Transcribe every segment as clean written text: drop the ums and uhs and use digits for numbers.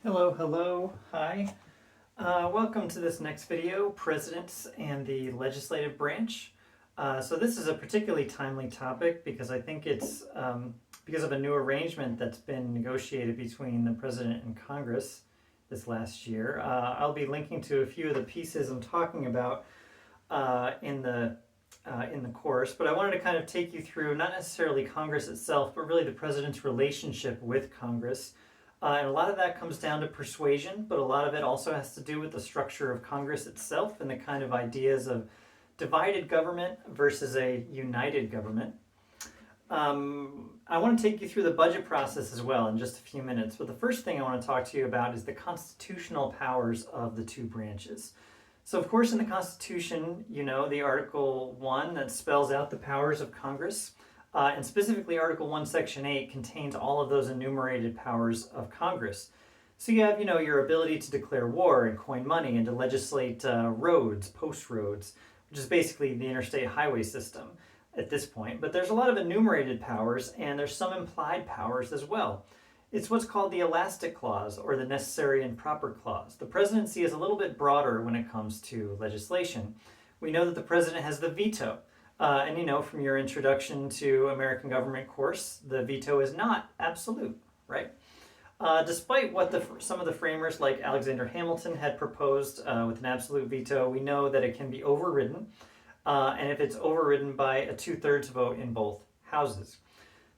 Hello, hi. Welcome to this next video, Presidents and the Legislative Branch. So this is a particularly timely topic because I think it's because of a new arrangement that's been negotiated between the President and Congress this last year. I'll be linking to a few of the pieces I'm talking about in the course, but I wanted to kind of take you through not necessarily Congress itself, but really the President's relationship with Congress. And a lot of that comes down to persuasion, but a lot of it also has to do with the structure of Congress itself and the kind of ideas of divided government versus a united government. I want to take you through the budget process as well in just a few minutes, but the first thing I want to talk to you about is the constitutional powers of the two branches. So, of course, in the Constitution, you know, the Article 1 that spells out the powers of Congress. And specifically, Article 1, Section 8 contains all of those enumerated powers of Congress. So you have, your ability to declare war and coin money and to legislate roads, post roads, which is basically the interstate highway system at this point. But there's a lot of enumerated powers, and there's some implied powers as well. It's what's called the elastic clause or the necessary and proper clause. The presidency is a little bit broader when it comes to legislation. We know that the president has the veto. And from your introduction to American government course, the veto is not absolute, right? Despite what some of the framers like Alexander Hamilton had proposed with an absolute veto, we know that it can be overridden, and if it's overridden by a 2/3 vote in both houses.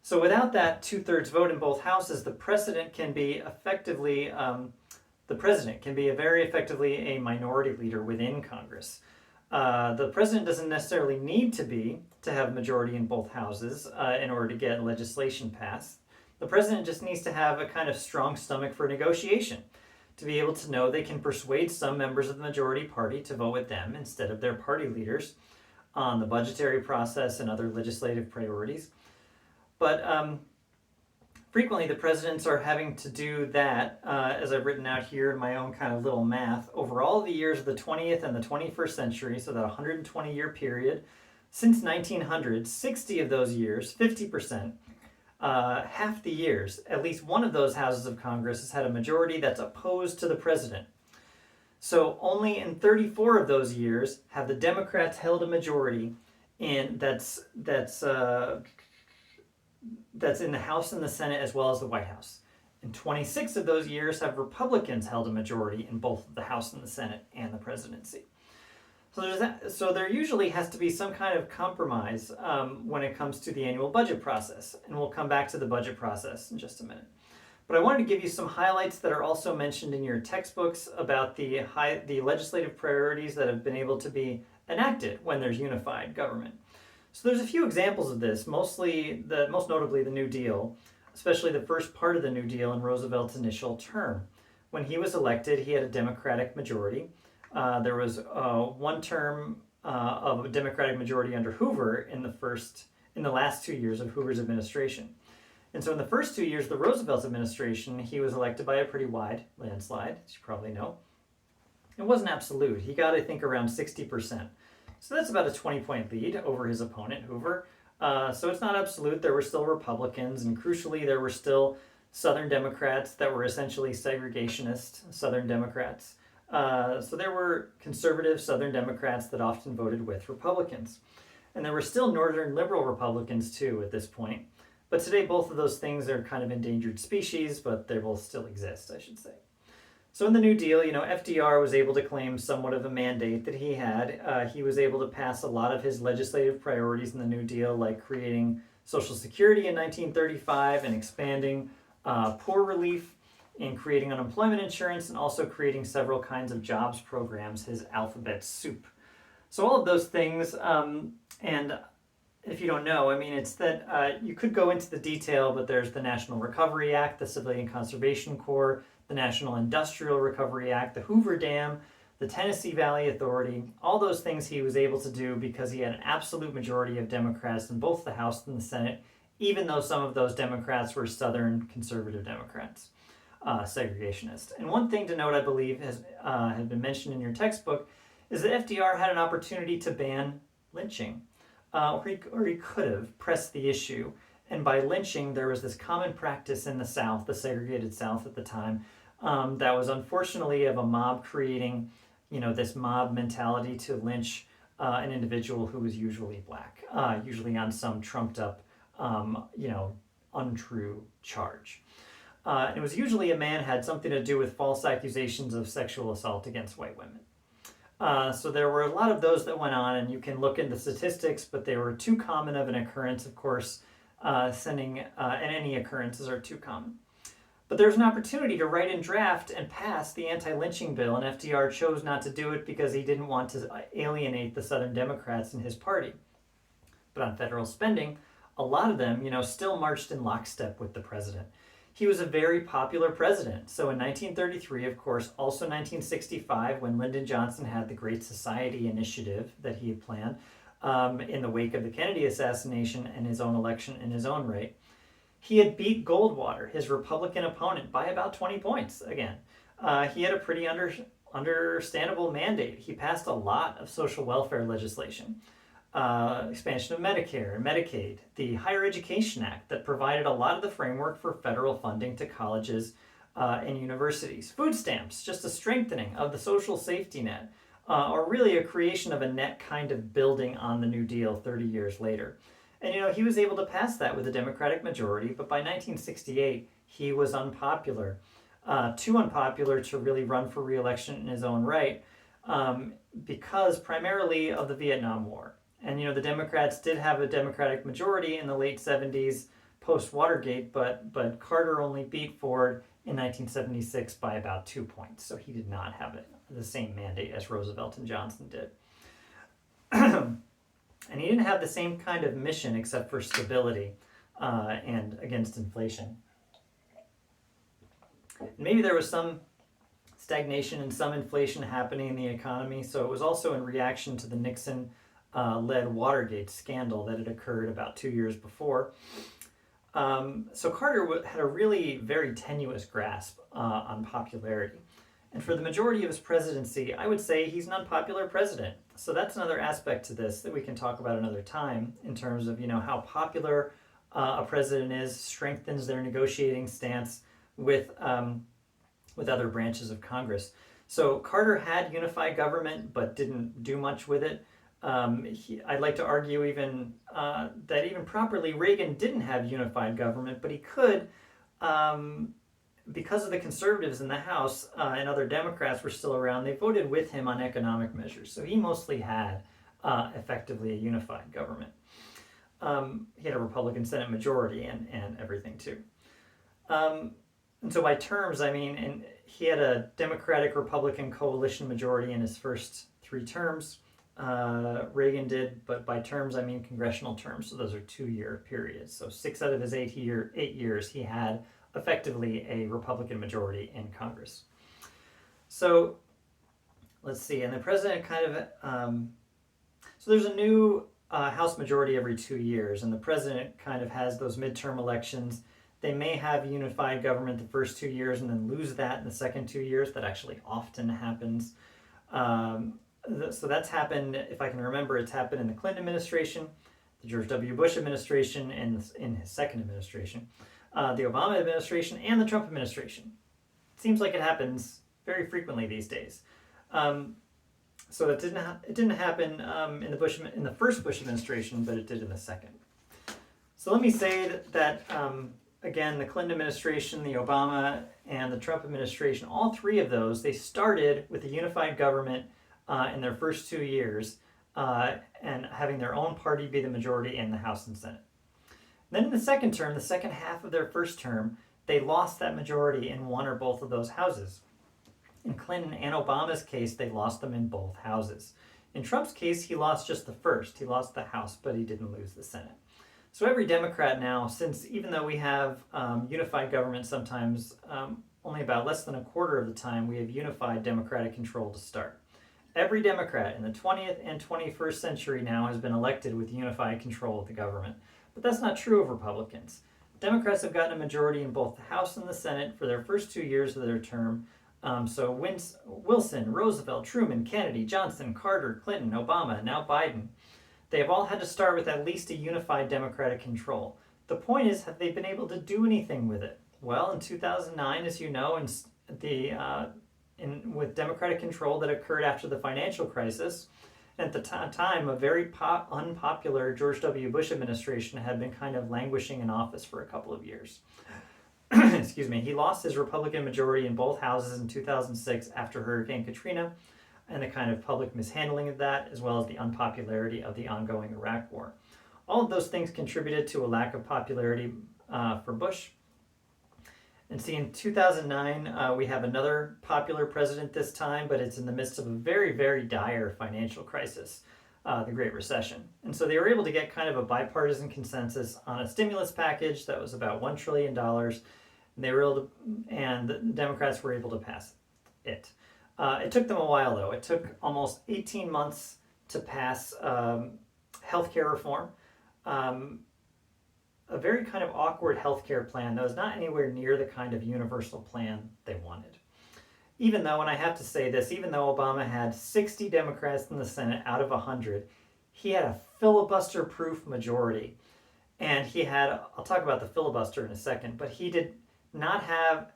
So without that 2/3 vote in both houses, the president can be very effectively a minority leader within Congress. The president doesn't necessarily need to have a majority in both houses in order to get legislation passed. The president just needs to have a kind of strong stomach for negotiation, to be able to know they can persuade some members of the majority party to vote with them instead of their party leaders on the budgetary process and other legislative priorities. But frequently, the presidents are having to do that, as I've written out here in my own kind of little math, over all the years of the 20th and the 21st century, so that 120-year period. Since 1900, 60 of those years, 50%, half the years, at least one of those houses of Congress has had a majority that's opposed to the president. So only in 34 of those years have the Democrats held a majority that's in the House and the Senate as well as the White House. In 26 of those years have Republicans held a majority in both the House and the Senate and the presidency. So there usually has to be some kind of compromise when it comes to the annual budget process, and we'll come back to the budget process in just a minute. But I wanted to give you some highlights that are also mentioned in your textbooks about the legislative priorities that have been able to be enacted when there's unified government. So there's a few examples of this, most notably the New Deal, especially the first part of the New Deal in Roosevelt's initial term. When he was elected, he had a Democratic majority. There was one term of a Democratic majority under Hoover in the last 2 years of Hoover's administration. And so in the first 2 years of the Roosevelt administration, he was elected by a pretty wide landslide, as you probably know. It wasn't absolute. He got, I think, around 60%. So that's about a 20-point lead over his opponent, Hoover. So it's not absolute. There were still Republicans, and crucially, there were still Southern Democrats that were essentially segregationist Southern Democrats. So there were conservative Southern Democrats that often voted with Republicans. And there were still Northern liberal Republicans, too, at this point. But today, both of those things are kind of endangered species, but they both still exist, I should say. So in the New Deal, FDR was able to claim somewhat of a mandate that he had. He was able to pass a lot of his legislative priorities in the New Deal, like creating Social Security in 1935 and expanding poor relief and creating unemployment insurance and also creating several kinds of jobs programs, his alphabet soup. So all of those things, and if you don't know, it's that you could go into the detail, but there's the National Recovery Act, the Civilian Conservation Corps, the National Industrial Recovery Act, the Hoover Dam, the Tennessee Valley Authority, all those things he was able to do because he had an absolute majority of Democrats in both the House and the Senate, even though some of those Democrats were Southern conservative Democrats, segregationist. And one thing to note, I believe, has been mentioned in your textbook, is that FDR had an opportunity to ban lynching, or he could have pressed the issue. And by lynching, there was this common practice in the South, the segregated South at the time, that was unfortunately of a mob creating, this mob mentality to lynch an individual who was usually black, usually on some trumped up, untrue charge. It was usually a man had something to do with false accusations of sexual assault against white women. So there were a lot of those that went on, and you can look into statistics, but they were too common of an occurrence, of course, and any occurrences are too common. But there's an opportunity to write and draft and pass the anti-lynching bill, and FDR chose not to do it because he didn't want to alienate the Southern Democrats in his party. But on federal spending, a lot of them, still marched in lockstep with the president. He was a very popular president. So in 1933, of course, also 1965, when Lyndon Johnson had the Great Society initiative that he had planned in the wake of the Kennedy assassination and his own election in his own right, he had beat Goldwater, his Republican opponent, by about 20 points again. He had a pretty understandable mandate. He passed a lot of social welfare legislation. Expansion of Medicare and Medicaid, the Higher Education Act that provided a lot of the framework for federal funding to colleges and universities. Food stamps, just a strengthening of the social safety net, or really a creation of a net kind of building on the New Deal 30 years later. And he was able to pass that with a Democratic majority, but by 1968, he was unpopular. Too unpopular to really run for re-election in his own right, because primarily of the Vietnam War. And the Democrats did have a Democratic majority in the late 70s post-Watergate, but Carter only beat Ford in 1976 by about 2 points. So he did not have the same mandate as Roosevelt and Johnson did. And he didn't have the same kind of mission except for stability and against inflation. And maybe there was some stagnation and some inflation happening in the economy. So it was also in reaction to the Nixon led Watergate scandal that had occurred about 2 years before. So Carter had a really very tenuous grasp on popularity. And for the majority of his presidency, I would say he's an unpopular president. So that's another aspect to this that we can talk about another time in terms of, how popular a president is, strengthens their negotiating stance with other branches of Congress. So Carter had unified government, but didn't do much with it. I'd like to argue even that even properly Reagan didn't have unified government, but he could, because of the conservatives in the House and other Democrats were still around, they voted with him on economic measures. So he mostly had effectively a unified government. He had a Republican Senate majority and everything too. And so by terms, and he had a Democratic-Republican coalition majority in his first 3 terms. Reagan did, but by terms, congressional terms. So those are 2-year periods. So 6 out of his 8 years, he had effectively a Republican majority in Congress. So let's see, and the president so there's a new House majority every 2 years, and the president kind of has those midterm elections. They may have unified government the first 2 years and then lose that in the second 2 years. That actually often happens. So that's happened, if I can remember, it's happened in the Clinton administration, the George W. Bush administration, and in his second administration, the Obama administration, and the Trump administration. It seems like it happens very frequently these days. So it didn't happen in the first Bush administration, but it did in the second. So let me say that again, the Clinton administration, the Obama, and the Trump administration, all 3 of those, they started with a unified government in their first 2 years and having their own party be the majority in the House and Senate. Then in the second term, the second half of their first term, they lost that majority in one or both of those houses. In Clinton and Obama's case, they lost them in both houses. In Trump's case, he lost just the first. He lost the House, but he didn't lose the Senate. So every Democrat now, since even though we have unified government sometimes, only about less than a quarter of the time, we have unified Democratic control to start. Every Democrat in the 20th and 21st century now has been elected with unified control of the government. But that's not true of Republicans. Democrats have gotten a majority in both the House and the Senate for their first 2 years of their term. So Wilson, Roosevelt, Truman, Kennedy, Johnson, Carter, Clinton, Obama, and now Biden. They have all had to start with at least a unified Democratic control. The point is, have they been able to do anything with it? Well, in 2009, as you know, with Democratic control that occurred after the financial crisis. At the time, a very unpopular George W. Bush administration had been kind of languishing in office for a couple of years. Excuse me. He lost his Republican majority in both houses in 2006 after Hurricane Katrina and the kind of public mishandling of that, as well as the unpopularity of the ongoing Iraq War. All of those things contributed to a lack of popularity for Bush. And see, in 2009, we have another popular president this time, but it's in the midst of a very, very dire financial crisis, the Great Recession. And so they were able to get kind of a bipartisan consensus on a stimulus package that was about $1 trillion, and the Democrats were able to pass it. It took them a while, though. It took almost 18 months to pass healthcare reform. A very kind of awkward healthcare plan that was not anywhere near the kind of universal plan they wanted. Even though, and I have to say this, even though Obama had 60 Democrats in the Senate out of 100, he had a filibuster-proof majority. And he had, I'll talk about the filibuster in a second, but he did not have,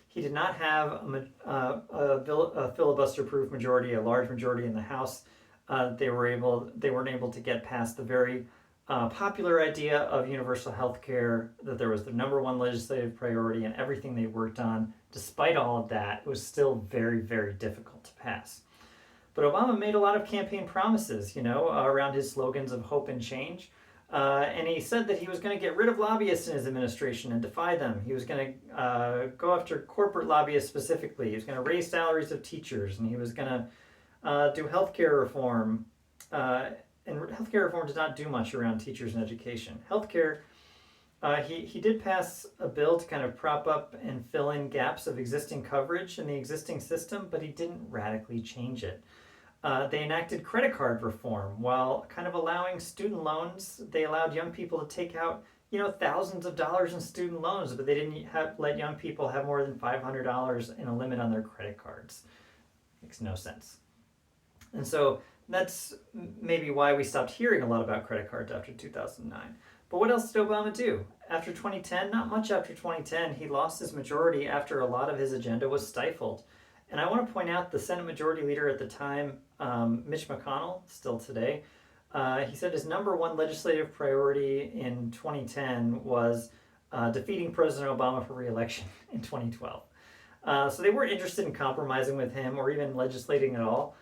he did not have a filibuster-proof majority, a large majority in the House. They weren't able to get past the very popular idea of universal health care, that there was the number one legislative priority, and everything they worked on. Despite all of that, it was still very, very difficult to pass. But Obama made a lot of campaign promises, around his slogans of hope and change. And he said that he was going to get rid of lobbyists in his administration and defy them. He was going to go after corporate lobbyists specifically. He was going to raise salaries of teachers, and he was going to do healthcare reform, and healthcare reform does not do much around teachers and education. Healthcare, he did pass a bill to kind of prop up and fill in gaps of existing coverage in the existing system, but he didn't radically change it. They enacted credit card reform while kind of allowing student loans. They allowed young people to take out, thousands of dollars in student loans, but they didn't let young people have more than $500 in a limit on their credit cards. Makes no sense. And so that's maybe why we stopped hearing a lot about credit cards after 2009. But what else did Obama do? After 2010, not much after 2010, he lost his majority after a lot of his agenda was stifled. And I want to point out the Senate Majority Leader at the time, Mitch McConnell, still today, he said his number one legislative priority in 2010 was defeating President Obama for re-election in 2012. So they weren't interested in compromising with him or even legislating at all.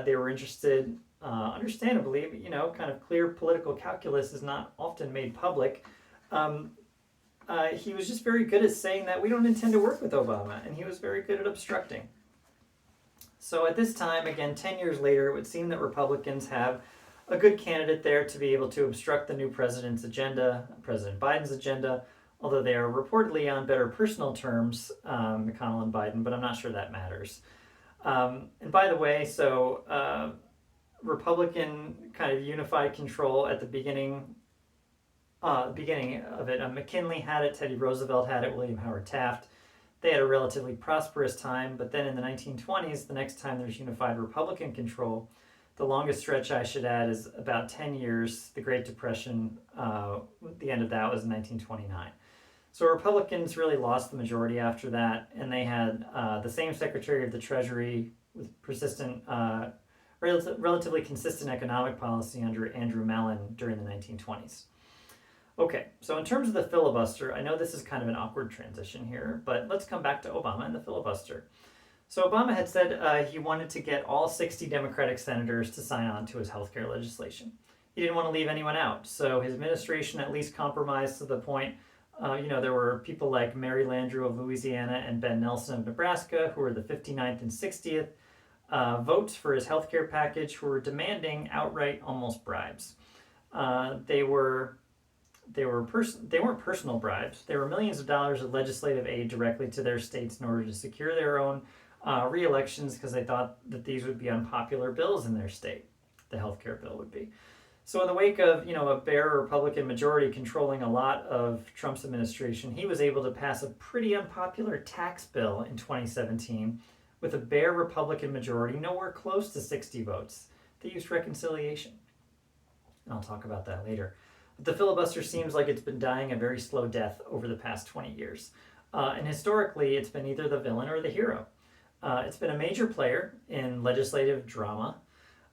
They were interested, understandably, but, kind of clear political calculus is not often made public. He was just very good at saying that we don't intend to work with Obama, and he was very good at obstructing. So at this time, again, 10 years later, it would seem that Republicans have a good candidate there to be able to obstruct the new president's agenda, President Biden's agenda, although they are reportedly on better personal terms, McConnell and Biden, but I'm not sure that matters. And by the way, so Republican kind of unified control at the beginning of it. McKinley had it, Teddy Roosevelt had it, William Howard Taft. They had a relatively prosperous time, but then in the 1920s, the next time there's unified Republican control, the longest stretch I should add is about 10 years. The Great Depression, the end of that was in 1929. So Republicans really lost the majority after that, and they had the same Secretary of the Treasury with persistent, relatively consistent economic policy under Andrew Mellon during the 1920s. Okay, so in terms of the filibuster, I know this is kind of an awkward transition here, but let's come back to Obama and the filibuster. So Obama had said he wanted to get all 60 Democratic senators to sign on to his healthcare legislation. He didn't want to leave anyone out, so his administration at least compromised to the point, there were people like Mary Landrieu of Louisiana and Ben Nelson of Nebraska, who were the 59th and 60th votes for his healthcare package, who were demanding outright almost bribes. They weren't personal bribes. They were millions of dollars of legislative aid directly to their states in order to secure their own re-elections because they thought that these would be unpopular bills in their state. The healthcare bill would be. So in the wake of, a bare Republican majority controlling a lot of Trump's administration, he was able to pass a pretty unpopular tax bill in 2017 with a bare Republican majority, nowhere close to 60 votes. They used reconciliation. And I'll talk about that later. But the filibuster seems like it's been dying a very slow death over the past 20 years. And historically, it's been either the villain or the hero. It's been a major player in legislative drama.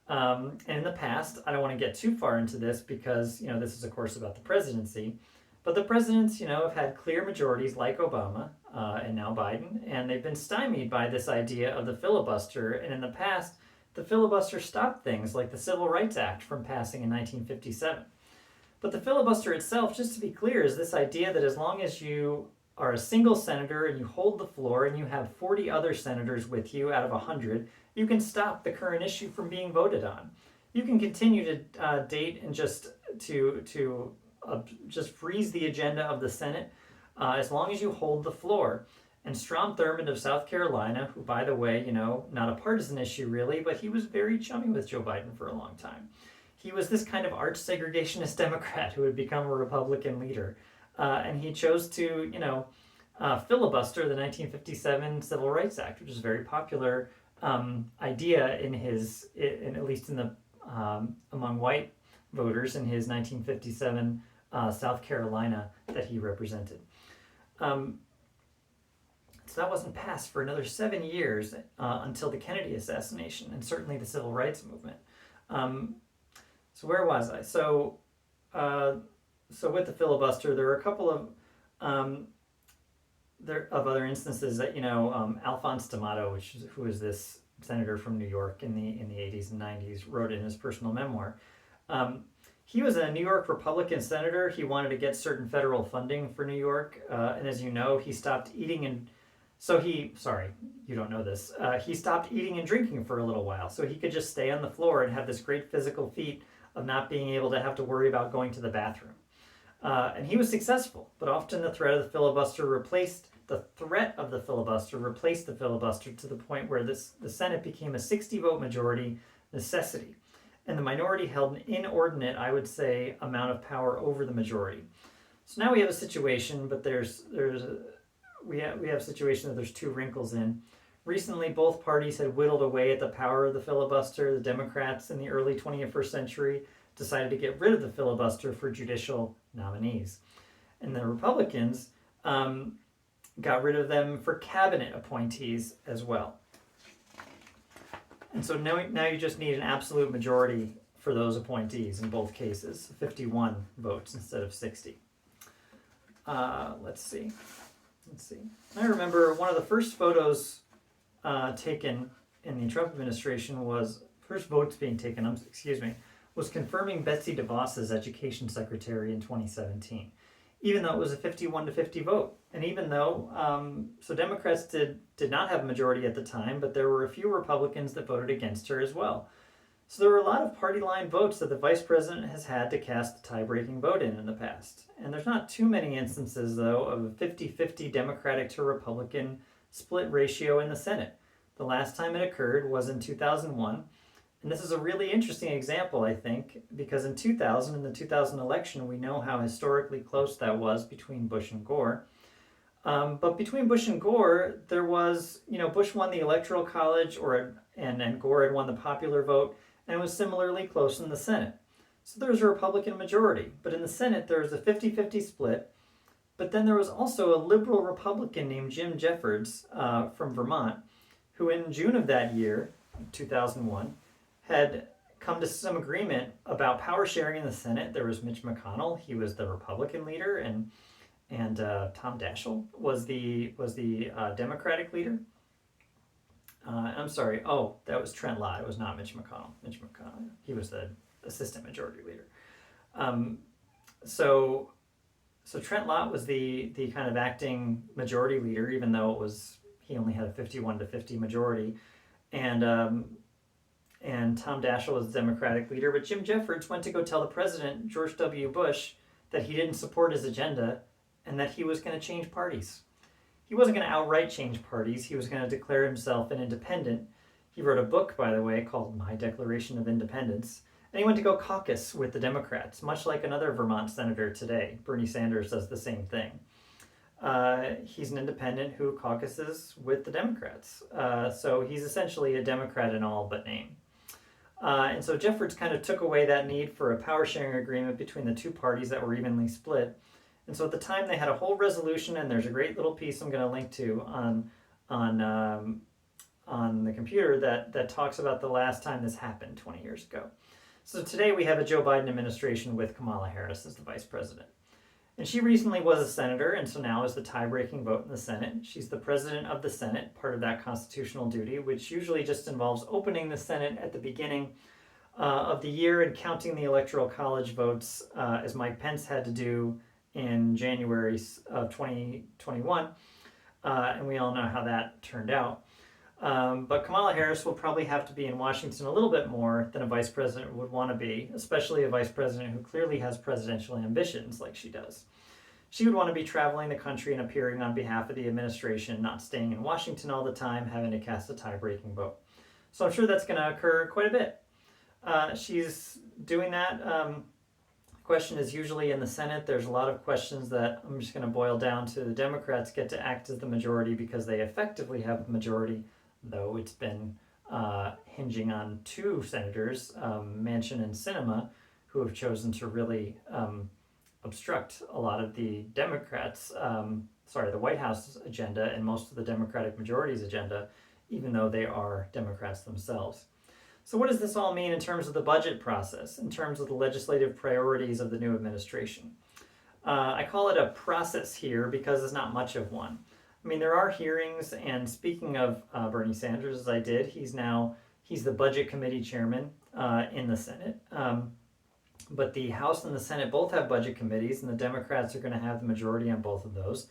And in the past, I don't want to get too far into this because, this is, of course, about the presidency. But the presidents, have had clear majorities like Obama and now Biden, and they've been stymied by this idea of the filibuster. And in the past, the filibuster stopped things like the Civil Rights Act from passing in 1957. But the filibuster itself, just to be clear, is this idea that as long as you are a single senator and you hold the floor and you have 40 other senators with you out of 100, you can stop the current issue from being voted on. You can continue to date and just freeze the agenda of the Senate as long as you hold the floor. And Strom Thurmond of South Carolina, who, by the way, not a partisan issue really, but he was very chummy with Joe Biden for a long time. He was this kind of arch segregationist Democrat who had become a Republican leader. And he chose to, filibuster the 1957 Civil Rights Act, which is a very popular idea at least in the among white voters in his 1957 South Carolina that he represented. So that wasn't passed for another 7 years until the Kennedy assassination and certainly the Civil Rights Movement. So where was I? So with the filibuster, there were a couple of other instances that Alphonse D'Amato, who is this senator from New York in the 80s and 90s, wrote in his personal memoir. He was a New York Republican senator. He wanted to get certain federal funding for New York, and as you know, he stopped eating and sorry, you don't know this. He stopped eating and drinking for a little while, so he could just stay on the floor and have this great physical feat of not being able to have to worry about going to the bathroom. And he was successful, but often the threat of the filibuster replaced the filibuster to the point where the Senate became a 60-vote majority necessity. And the minority held an inordinate, I would say, amount of power over the majority. So now we have a situation, but we have a situation that there's two wrinkles in. Recently, both parties had whittled away at the power of the filibuster. The Democrats in the early 21st century decided to get rid of the filibuster for judicial nominees. And the Republicans got rid of them for cabinet appointees as well. And so now you just need an absolute majority for those appointees in both cases, 51 votes instead of 60. Let's see. I remember one of the first photos taken in the Trump administration was confirming Betsy DeVos as education secretary in 2017, even though it was a 51-50 vote. And even though, Democrats did not have a majority at the time, but there were a few Republicans that voted against her as well. So there were a lot of party line votes that the vice president has had to cast a tie-breaking vote in the past. And there's not too many instances, though, of a 50-50 Democratic to Republican split ratio in the Senate. The last time it occurred was in 2001. And this is a really interesting example, I think, because in 2000, in the 2000 election, we know how historically close that was between Bush and Gore. But between Bush and Gore, there was, Bush won the Electoral College, and Gore had won the popular vote, and it was similarly close in the Senate. So there was a Republican majority. But in the Senate, there was a 50-50 split. But then there was also a liberal Republican named Jim Jeffords from Vermont, who in June of that year, 2001, had come to some agreement about power sharing in the Senate. There was Mitch McConnell. He was the Republican leader, and Tom Daschle was the Democratic leader. I'm sorry. Oh, that was Trent Lott. It was not Mitch McConnell. He was the assistant majority leader. So Trent Lott was the kind of acting majority leader, even though he only had a 51-50 majority, and Tom Daschle was the Democratic leader. But Jim Jeffords went to go tell the president, George W. Bush, that he didn't support his agenda and that he was going to change parties. He wasn't going to outright change parties. He was going to declare himself an independent. He wrote a book, by the way, called My Declaration of Independence. And he went to go caucus with the Democrats, much like another Vermont senator today. Bernie Sanders does the same thing. He's an independent who caucuses with the Democrats. So he's essentially a Democrat in all but name. And so Jeffords kind of took away that need for a power sharing agreement between the two parties that were evenly split. And so at the time they had a whole resolution, and there's a great little piece I'm going to link to on the computer that talks about the last time this happened 20 years ago. So today we have a Joe Biden administration with Kamala Harris as the vice president. And she recently was a senator, and so now is the tie-breaking vote in the Senate. She's the president of the Senate, part of that constitutional duty, which usually just involves opening the Senate at the beginning of the year and counting the Electoral College votes, as Mike Pence had to do in January of 2021. And we all know how that turned out. But Kamala Harris will probably have to be in Washington a little bit more than a vice president would want to be, especially a vice president who clearly has presidential ambitions like she does. She would want to be traveling the country and appearing on behalf of the administration, not staying in Washington all the time, having to cast a tie-breaking vote. So I'm sure that's going to occur quite a bit. She's doing that. Question is usually in the Senate. There's a lot of questions that I'm just going to boil down to the Democrats get to act as the majority because they effectively have the majority, though it's been hinging on two senators, Manchin and Sinema, who have chosen to really obstruct a lot of the Democrats, the White House agenda and most of the Democratic majority's agenda, even though they are Democrats themselves. So what does this all mean in terms of the budget process, in terms of the legislative priorities of the new administration? I call it a process here because there's not much of one. I mean, there are hearings, and speaking of Bernie Sanders, as I did, he's the Budget Committee chairman in the Senate. But the House and the Senate both have budget committees, and the Democrats are going to have the majority on both of those.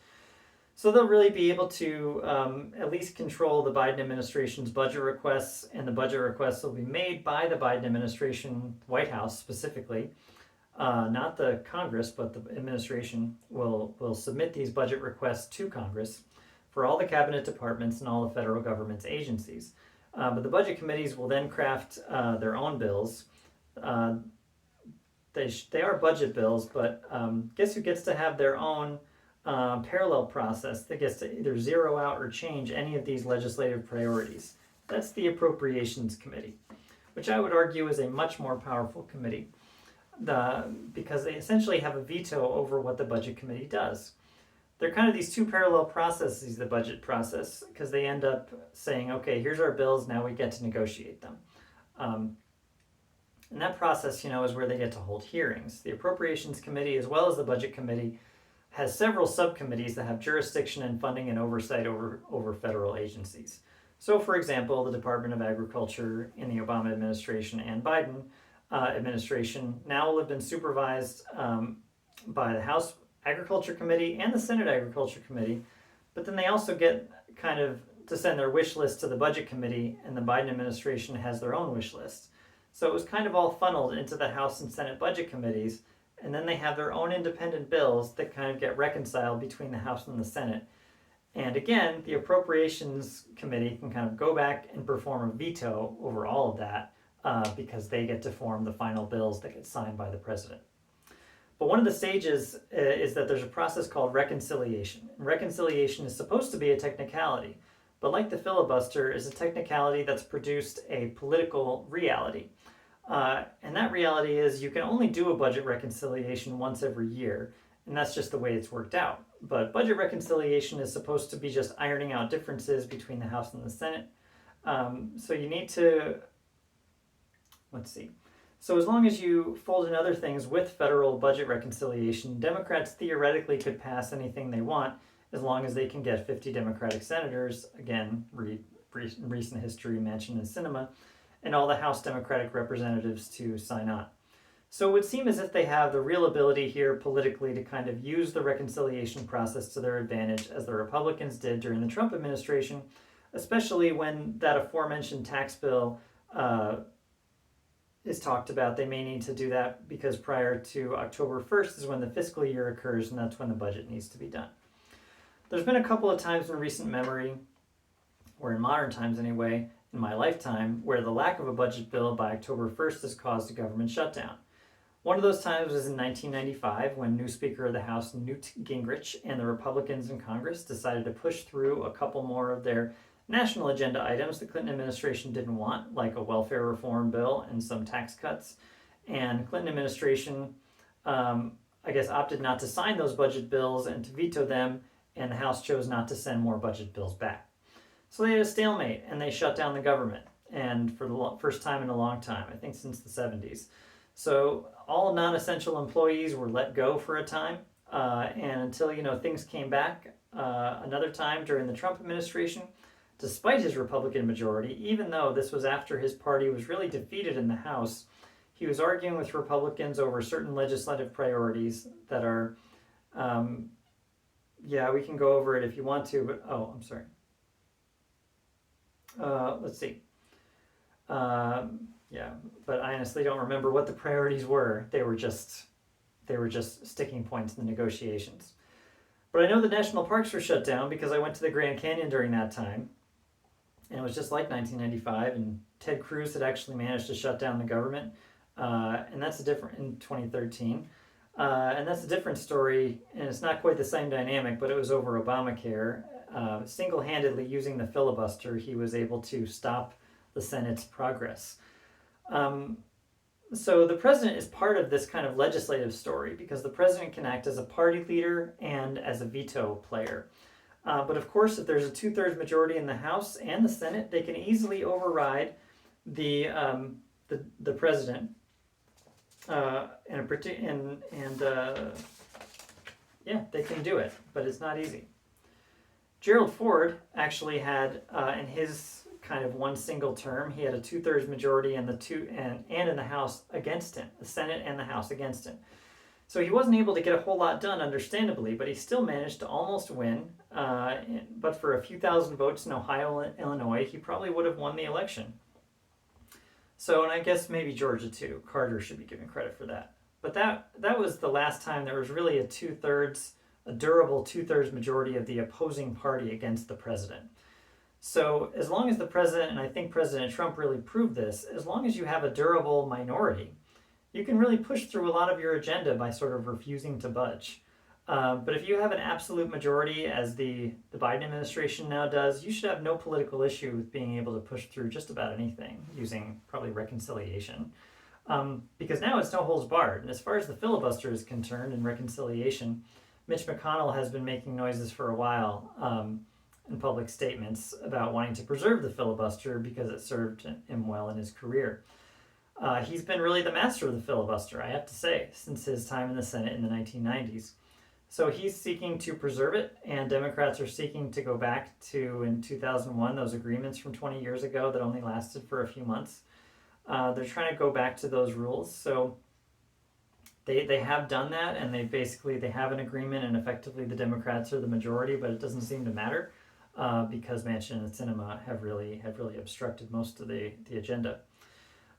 So they'll really be able to at least control the Biden administration's budget requests, and the budget requests will be made by the Biden administration, White House specifically, not the Congress, but the administration will submit these budget requests to Congress for all the cabinet departments and all the federal government's agencies. But the budget committees will then craft their own bills. They are budget bills, but guess who gets to have their own parallel process that gets to either zero out or change any of these legislative priorities? That's the Appropriations Committee, which I would argue is a much more powerful committee because they essentially have a veto over what the Budget Committee does. They're kind of these two parallel processes, the budget process, because they end up saying, okay, here's our bills, now we get to negotiate them. And that process, is where they get to hold hearings. The Appropriations Committee, as well as the Budget Committee, has several subcommittees that have jurisdiction and funding and oversight over federal agencies. So, for example, the Department of Agriculture in the Obama administration and Biden administration now will have been supervised by the House Agriculture Committee and the Senate Agriculture Committee, but then they also get kind of to send their wish list to the Budget Committee, and the Biden administration has their own wish list. So it was kind of all funneled into the House and Senate Budget Committees, and then they have their own independent bills that kind of get reconciled between the House and the Senate. And again, the Appropriations Committee can kind of go back and perform a veto over all of that because they get to form the final bills that get signed by the president. But one of the stages is that there's a process called reconciliation. And reconciliation is supposed to be a technicality, but like the filibuster, is a technicality that's produced a political reality. And that reality is you can only do a budget reconciliation once every year, and that's just the way it's worked out. But budget reconciliation is supposed to be just ironing out differences between the House and the Senate. So you need to, So as long as you fold in other things with federal budget reconciliation, Democrats theoretically could pass anything they want as long as they can get 50 Democratic senators, again, recent history, Manchin and Sinema, and all the House Democratic representatives to sign on. So it would seem as if they have the real ability here politically to kind of use the reconciliation process to their advantage, as the Republicans did during the Trump administration, especially when that aforementioned tax bill is talked about. They may need to do that because prior to October 1st is when the fiscal year occurs, and that's when the budget needs to be done. There's been a couple of times in recent memory, or in modern times anyway, in my lifetime, where the lack of a budget bill by October 1st has caused a government shutdown. One of those times was in 1995 when new Speaker of the House Newt Gingrich and the Republicans in Congress decided to push through a couple more of their national agenda items the Clinton administration didn't want, like a welfare reform bill and some tax cuts. And Clinton administration, I guess, opted not to sign those budget bills and to veto them, and the House chose not to send more budget bills back. So they had a stalemate, and they shut down the government, and for the first time in a long time, I think since the 70s. So all non-essential employees were let go for a time, and until things came back another time during the Trump administration, despite his Republican majority, even though this was after his party was really defeated in the House, he was arguing with Republicans over certain legislative priorities that are, we can go over it if you want to, but, I'm sorry. Let's see. But I honestly don't remember what the priorities were. They were just sticking points in the negotiations. But I know the national parks were shut down because I went to the Grand Canyon during that time. And it was just like 1995, and Ted Cruz had actually managed to shut down the government. And that's in 2013. And that's a different story, and it's not quite the same dynamic, but it was over Obamacare. Single-handedly using the filibuster, he was able to stop the Senate's progress. So the president is part of this kind of legislative story because the president can act as a party leader and as a veto player. But of course, if there's a 2/3 majority in the House and the Senate, they can easily override the president. They can do it, but it's not easy. Gerald Ford actually had, in his kind of one single term, he had a 2/3 majority in in the House against him, the Senate and the House against him. So he wasn't able to get a whole lot done, understandably, but he still managed to almost win. But for a few thousand votes in Ohio and Illinois, he probably would have won the election. So, and I guess maybe Georgia too. Carter should be given credit for that. But that was the last time there was really a durable 2/3 majority of the opposing party against the president. So as long as the president, and I think President Trump really proved this, as long as you have a durable minority, you can really push through a lot of your agenda by sort of refusing to budge. But if you have an absolute majority, as the Biden administration now does, you should have no political issue with being able to push through just about anything using probably reconciliation. Because now it's no holds barred. And as far as the filibuster is concerned and reconciliation, Mitch McConnell has been making noises for a while in public statements about wanting to preserve the filibuster because it served him well in his career. He's been really the master of the filibuster, I have to say, since his time in the Senate in the 1990s. So he's seeking to preserve it, and Democrats are seeking to go back to, in 2001, those agreements from 20 years ago that only lasted for a few months. They're trying to go back to those rules. So they have done that, and they have an agreement, and effectively the Democrats are the majority, but it doesn't seem to matter because Manchin and Sinema have really obstructed most of the agenda.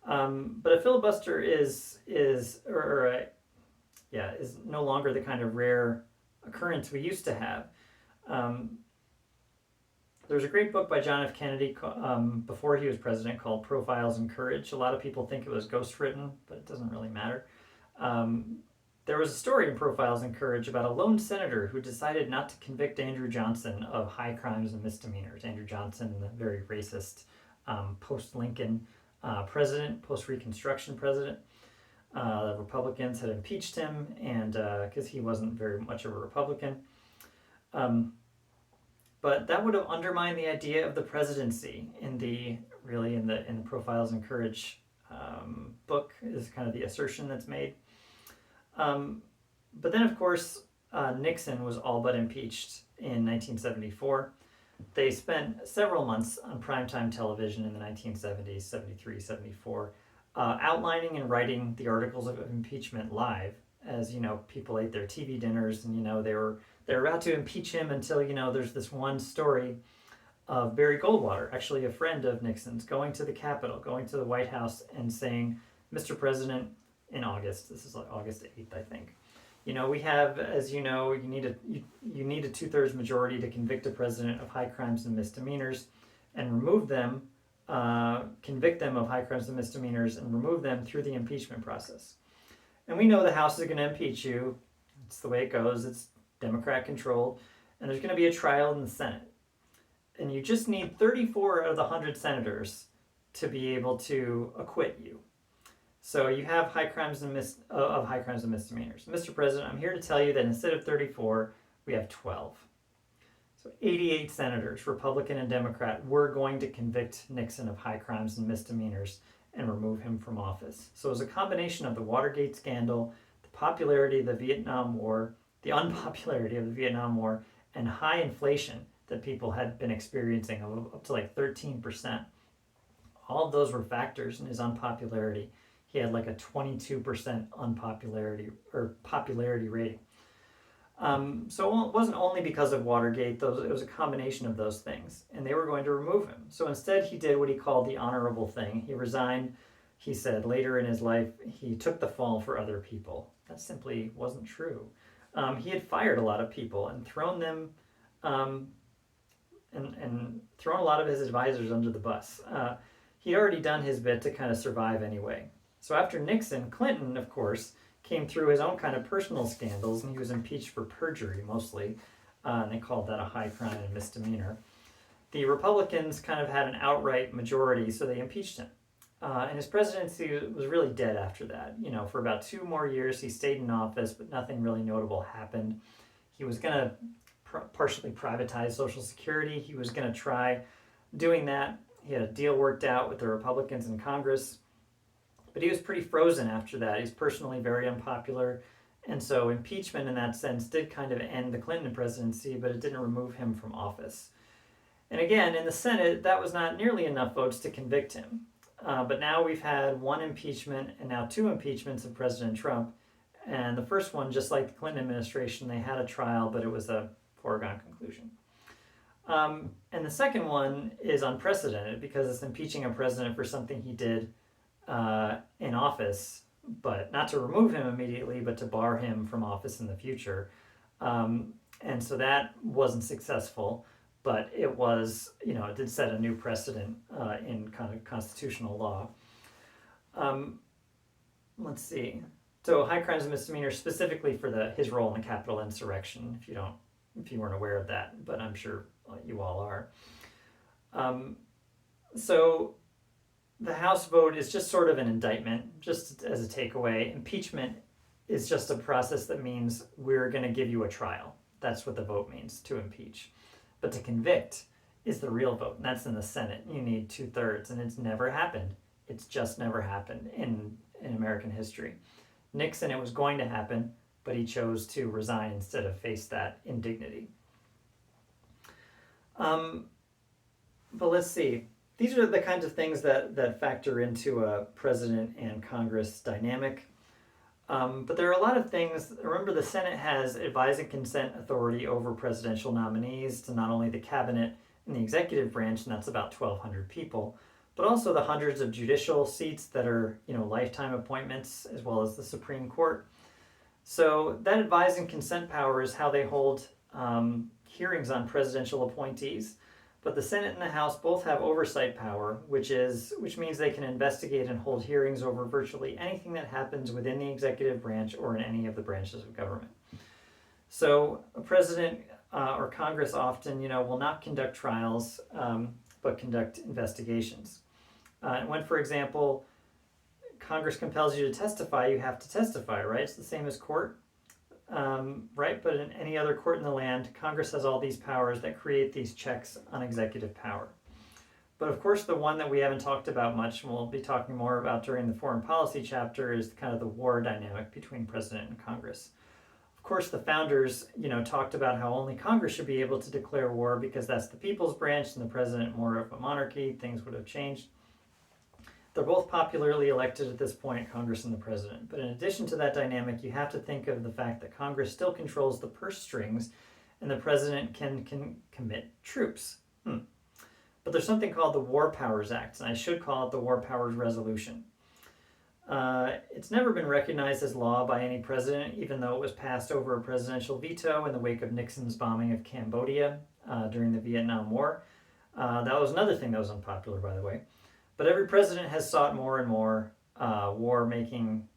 But a filibuster is no longer the kind of rare occurrence we used to have. There's a great book by John F. Kennedy before he was president called Profiles in Courage. A lot of people think it was ghostwritten, but it doesn't really matter. There was a story in Profiles in Courage about a lone senator who decided not to convict Andrew Johnson of high crimes and misdemeanors. Andrew Johnson, the very racist post-Lincoln president, post-Reconstruction president. The Republicans had impeached him, and because he wasn't very much of a Republican. But that would have undermined the idea of the presidency in the Profiles in Courage book, is kind of the assertion that's made. But then, of course, Nixon was all but impeached in 1974. They spent several months on primetime television in the 1970s, 73, 74, outlining and writing the articles of impeachment live, as people ate their TV dinners, and they were about to impeach him until there's this one story of Barry Goldwater, actually a friend of Nixon's, going to the Capitol, going to the White House, and saying, "Mr. President," in August. This is like August 8th, I think. We have, as you know, you need a 2/3 majority to convict a president of high crimes and misdemeanors, and remove them. Convict them of high crimes and misdemeanors and remove them through the impeachment process. And we know the House is going to impeach you. It's the way it goes. It's Democrat controlled. And there's going to be a trial in the Senate. and you just need 34 out of the 100 senators to be able to acquit you. So you have high crimes and misdemeanors. Mr. President, I'm here to tell you that instead of 34, we have 12. So 88 senators, Republican and Democrat, were going to convict Nixon of high crimes and misdemeanors and remove him from office. So it was a combination of the Watergate scandal, the popularity of the Vietnam War, the unpopularity of the Vietnam War, and high inflation that people had been experiencing of up to like 13%. All of those were factors in his unpopularity. He had like a 22% unpopularity or popularity rating. So it wasn't only because of Watergate, it was a combination of those things, and they were going to remove him. So instead he did what he called the honorable thing. He resigned. He said later in his life he took the fall for other people. That simply wasn't true. He had fired a lot of people and thrown them and thrown a lot of his advisors under the bus. He'd already done his bit to kind of survive anyway. So after Nixon, Clinton, of course, came through his own kind of personal scandals, and he was impeached for perjury mostly, and they called that a high crime and misdemeanor. The Republicans kind of had an outright majority, so they impeached him. And his presidency was really dead after that. You know, for about 2 more years, he stayed in office, but nothing really notable happened. He was going to partially privatize Social Security. He was going to try doing that. He had a deal worked out with the Republicans in Congress. But he was pretty frozen after that. He's personally very unpopular. And so impeachment in that sense did kind of end the Clinton presidency, but it didn't remove him from office. And again, in the Senate, that was not nearly enough votes to convict him. But now we've had 1 impeachment and now 2 impeachments of President Trump. And the first one, just like the Clinton administration, they had a trial, but it was a foregone conclusion. And the second one is unprecedented because it's impeaching a president for something he did in office, but not to remove him immediately, but to bar him from office in the future. And so that wasn't successful, but it was, it did set a new precedent in kind of constitutional law. Let's see. So high crimes and misdemeanors specifically for his role in the Capitol insurrection, if you weren't aware of that, but I'm sure you all are. So the House vote is just sort of an indictment, just as a takeaway. Impeachment is just a process that means we're going to give you a trial. That's what the vote means, to impeach. But to convict is the real vote, and that's in the Senate. You need 2/3, and it's never happened. It's just never happened in American history. Nixon, it was going to happen, but he chose to resign instead of face that indignity. But let's see. These are the kinds of things that factor into a president and Congress dynamic. But there are a lot of things. Remember, the Senate has advise and consent authority over presidential nominees to not only the cabinet and the executive branch, and that's about 1,200 people, but also the hundreds of judicial seats that are, lifetime appointments, as well as the Supreme Court. So that advise and consent power is how they hold hearings on presidential appointees. But the Senate and the House both have oversight power, which means they can investigate and hold hearings over virtually anything that happens within the executive branch or in any of the branches of government. So a president or Congress often, will not conduct trials, but conduct investigations. When, for example, Congress compels you to testify, you have to testify, right? It's the same as court. Right? But in any other court in the land, Congress has all these powers that create these checks on executive power. But of course, the one that we haven't talked about much, and we'll be talking more about during the foreign policy chapter, is kind of the war dynamic between president and Congress. Of course, the founders, talked about how only Congress should be able to declare war because that's the people's branch and the president more of a monarchy. Things would have changed. They're both popularly elected at this point, Congress and the president. But in addition to that dynamic, you have to think of the fact that Congress still controls the purse strings and the president can commit troops. But there's something called the War Powers Act, and I should call it the War Powers Resolution. It's never been recognized as law by any president, even though it was passed over a presidential veto in the wake of Nixon's bombing of Cambodia during the Vietnam War. That was another thing that was unpopular, by the way. But every president has sought more and more war-making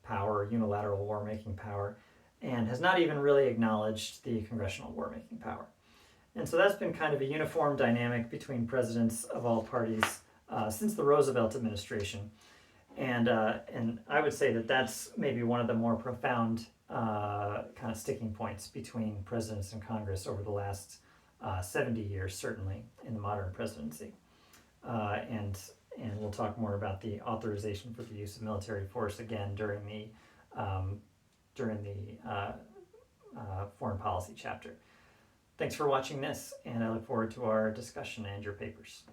power, unilateral war-making power, and has not even really acknowledged the congressional war-making power. And so that's been kind of a uniform dynamic between presidents of all parties since the Roosevelt administration. And I would say that that's maybe one of the more profound kind of sticking points between presidents and Congress over the last 70 years, certainly in the modern presidency. And we'll talk more about the authorization for the use of military force again during the foreign policy chapter. Thanks for watching this, and I look forward to our discussion and your papers.